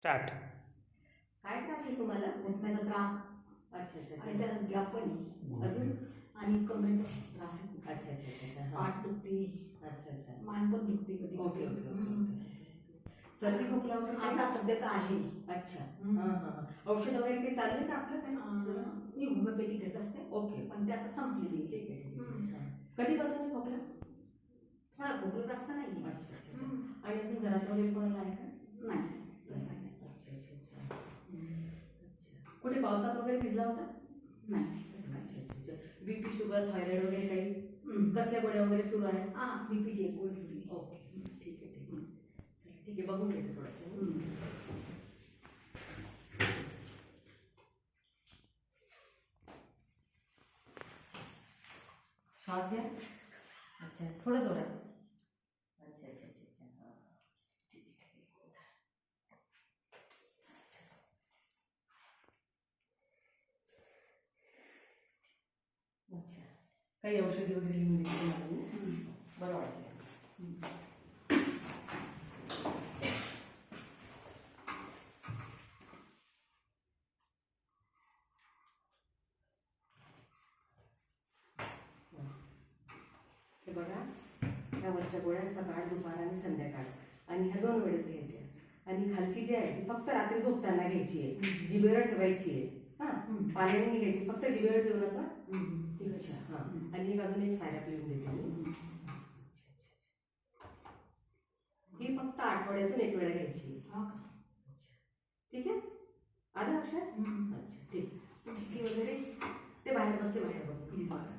Start. काय त्रास आहे तुम्हाला? उठण्याचा त्रास अच्छा अच्छा आणि अच्छा त्याचा गॅप पण आहे. अजून आणि कमरेचा त्रास आहे. अच्छा अच्छा अच्छा अच्छा पाठ दुखते, अच्छा अच्छा मान पण दुखते कधी ओके ओके ओके. सर्दी खोकला वगैरे काही? आता सध्या तर आहे. अच्छा हां हां औषध वगैरे काही चालू आहे का आपलं काही? मी होमिओपॅथी घेत असते, ओके पण ते आता संपलेली आहे. ठीक आहे ठीक आहे हां. कधीपासून आहे खोकला? थोडा खोकला जास्त नाही. अच्छा अच्छा अच्छा. आणि अजून घरात वगैरे कोणाला आहे का? नाही तसं नाही. अच्छा अच्छा अच्छा अच्छा. कुठे पावसात वगैरे भिजला होता? नाही तसं काही. अच्छा अच्छा अच्छा. बीपी शुगर थायरॉइड वगैरे काही? हम्म. कसल्या गोळ्या वगैरे सुरू आहे? हां बीपीची एक गोळी सुरू आहे. ओके ठीक आहे ठीक आहे. चला ठीक आहे बघून घेते थोडंसं. श्वास घ्या. अच्छा थोडं जोरात. अच्छा अच्छा अच्छा अच्छा हां ठीक आहे ठीक आहे. अच्छा अच्छा काही औषधी वगैरे लिहून देते तुम्हाला मी. बरं वाटलं. हे बघा ह्या वरच्या गोळ्या सकाळ दुपार आणि संध्याकाळ आणि ह्या 2 वेळेस घ्यायच्या आणि खालची जी आहे ती फक्त रात्री झोपताना घ्यायची आहे. जिभेवर ठेवायची आहे. हां पाण्याने नाही घ्यायची, फक्त जिभेवर ठेवून असं. अच्छा हां. आणि एक अजून एक सायरप लिहून देते मी. ही फक्त आठवड्यातून 1 वेळा घ्यायची. हो का? अच्छा ठीक आहे आलं लक्षात? अच्छा ठीक. मुलगी वगैरे ते बाहेर बसते बाहेर बघ. बरं.